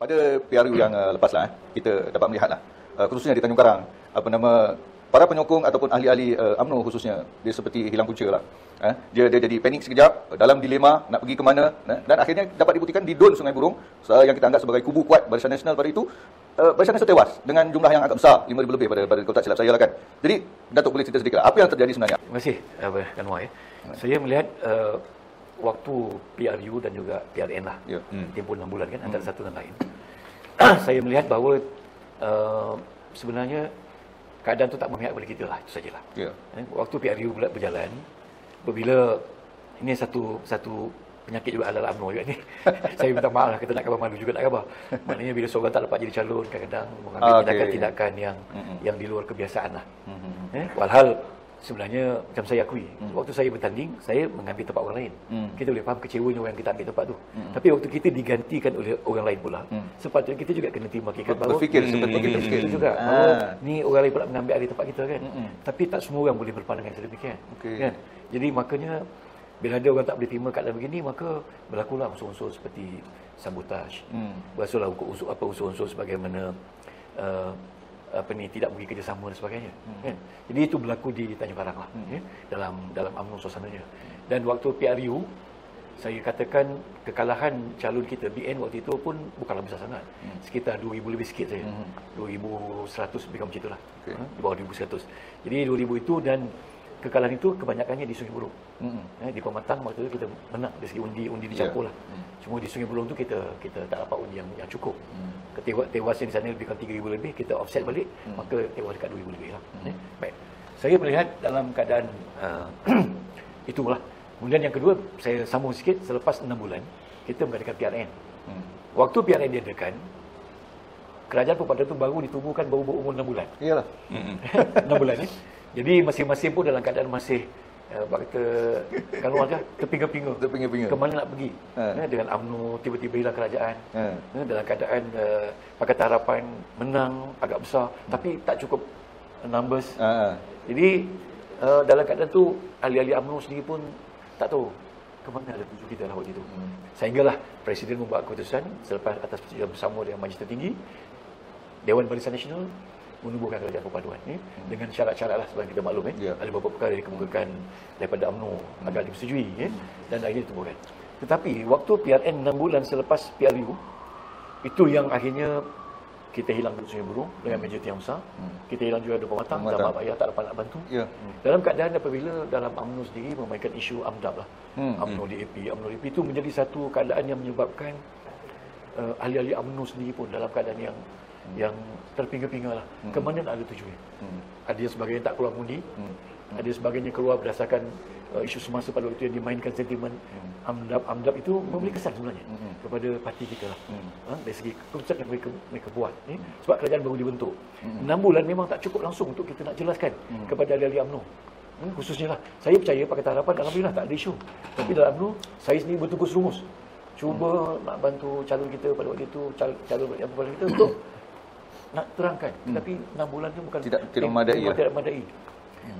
pada PRU yang lepas lah, kita dapat melihat lah, khususnya di Tanjung Karang, para penyokong ataupun ahli-ahli UMNO khususnya, dia seperti hilang punca lah. Dia jadi panik sekejap, dalam dilema nak pergi ke mana, dan akhirnya dapat dibuktikan di Dun Sungai Burung, yang kita anggap sebagai kubu kuat Barisan Nasional pada itu, Barisan Nasional tewas dengan jumlah yang agak besar, 5,000 lebih pada kalau tak silap saya lah kan. Jadi Datuk boleh cerita sedikit lah, apa yang terjadi sebenarnya? Terima kasih Anwar. Saya melihat waktu PRU dan juga PRN lah, tempoh 6 bulan kan, antara satu dan lain. Saya melihat bahawa sebenarnya keadaan itu tak memihak kepada kita lah, itu sajalah. Waktu PRU pula berjalan, apabila ini satu penyakit juga adalah UMNO juga ni. Saya minta maaf lah, kita nak khabar malu juga nak khabar. Maknanya bila seorang tak dapat jadi calon, kadang-kadang mengambil tindakan-tindakan yang di luar kebiasaan lah. Walhal sebenarnya macam saya akui, waktu saya bertanding, saya mengambil tempat orang lain. Kita boleh faham kecewanya orang yang kita ambil tempat tu. Tapi waktu kita digantikan oleh orang lain pula, sepatutnya kita juga kena terima hakikat bahawa berfikir seperti kita juga. Bahawa ni orang lain pula mengambil alih tempat kita kan. Tapi tak semua orang boleh berpandangan sedemikian. Kan? Jadi makanya bila ada orang tak boleh terima keadaan begini, maka berlakulah unsur-unsur seperti sabotaj. Berlakulah unsur-unsur sebagaimana tidak bagi kerjasama dan sebagainya. Kan? Jadi itu berlaku di Tanjung Karang lah, dalam UMNO suasananya. Dan waktu PRU, saya katakan kekalahan calon kita BN waktu itu pun bukanlah besar sangat. Sekitar 2,000 lebih sikit saja. 2,100 lebih macam itulah. Di bawah 2,100. Jadi 2,000 itu, dan kekalahan itu kebanyakannya di Sungai Buloh. Di Pematang waktu itu kita menang dari segi undi dicampur lah. Cuma di Sungai Buloh tu kita tak dapat undi yang cukup. Tewasnya di sana lebih kurang 3,000 lebih, kita offset balik, maka tewas dekat 2,000 lebih lah. Baik. Saya melihat dalam keadaan itulah. Kemudian yang kedua, saya sambung sikit, selepas 6 bulan kita mengadakan PRN. Waktu PRN diadakan, kerajaan Perpaduan itu baru ditubuhkan baru berumur 6 bulan. Iyalah. 6 bulan ni. Jadi masing-masing pun dalam keadaan masih kata kalau aja terpinga-pinga ke mana nak pergi. Dengan UMNO tiba-tiba hilang kerajaan. Dalam keadaan Pakatan Harapan menang agak besar, tapi tak cukup numbers. Jadi dalam keadaan tu ahli-ahli UMNO sendiri pun tak tahu ke mana ada tuju kita lah waktu itu. Sehinggalah Presiden membuat keputusan selepas atas persetujuan bersama dengan Majlis Tertinggi, Dewan Barisan Nasional menubuhkan kerajaan perpaduan dengan syarat-syarat lah sebenarnya kita maklum ada beberapa perkara yang dikemukakan daripada UMNO agar disetujui dan akhirnya ditubuhkan. Tetapi waktu PRN 6 bulan selepas PRU itu yang akhirnya kita hilang di Sungai Burung dengan majoriti yang besar. Kita hilang juga di Pematang, dan Mak Ayah tak dapat nak bantu. Dalam keadaan apabila dalam UMNO sendiri memainkan isu AMDAP lah. UMNO DAP itu menjadi satu keadaan yang menyebabkan ahli-ahli UMNO sendiri pun dalam keadaan yang terpinga-pinga lah. Ke mana nak ada tujuan? Ada yang sebagainya tak keluar mengundi, ada yang sebagainya keluar berdasarkan isu semasa pada waktu yang dimainkan sentimen AMDAP itu memberi kesan sebenarnya kepada parti kita lah. Dari segi keputusan yang mereka buat. Sebab kerajaan baru dibentuk. 6 bulan memang tak cukup langsung untuk kita nak jelaskan kepada ahli-ahli UMNO. Khususnya lah, saya percaya Pakatan Harapan alhamdulillah tak ada isu. Tapi dalam UMNO, saya sendiri bertugas rumus. Cuba nak bantu calon kita pada waktu itu, calon yang berkuasa kita untuk nak terangkan. Tapi 6 bulan tu bukan tidak memadai.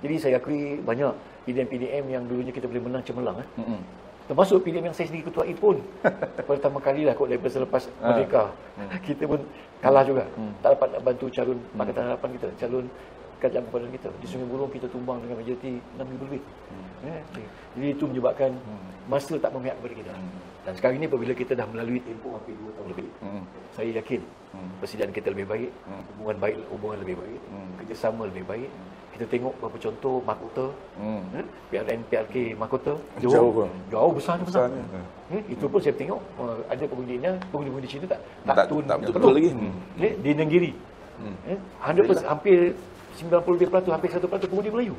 Jadi saya akui banyak PDM yang dulunya kita boleh menang cemerlang. Termasuk PDM yang saya sendiri ketuai pun pertama kali lah kot daripada selepas merdeka. Kita pun kalah juga. Tak dapat nak bantu calon Pakatan Harapan kita, calon kerajaan perpaduan kita. Di Sungai Buloh kita tumbang dengan majoriti 6,000 lebih. Jadi itu menyebabkan masa tak memihak kepada kita. Dan sekarang ini apabila kita dah melalui tempoh hampir 2 tahun lebih, saya yakin persediaan kita lebih baik, hubungan lebih baik, kerjasama lebih baik. Kita tengok beberapa contoh Mahkota, PRN, PRK Mahkota, jauh besar. Itu pun saya tengok ada pengundi Cina tak turun betul lagi. Di Nenggiri, 100% hampir 90 lebih peratus, hampir 100% pengundi Melayu.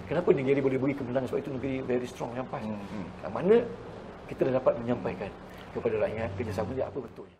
Kenapa Nenggiri boleh beri kemenangan? Sebab itu negeri very strong, yang pas. Mana kita dah dapat menyampaikan kepada rakyat kerjasama dia apa betulnya.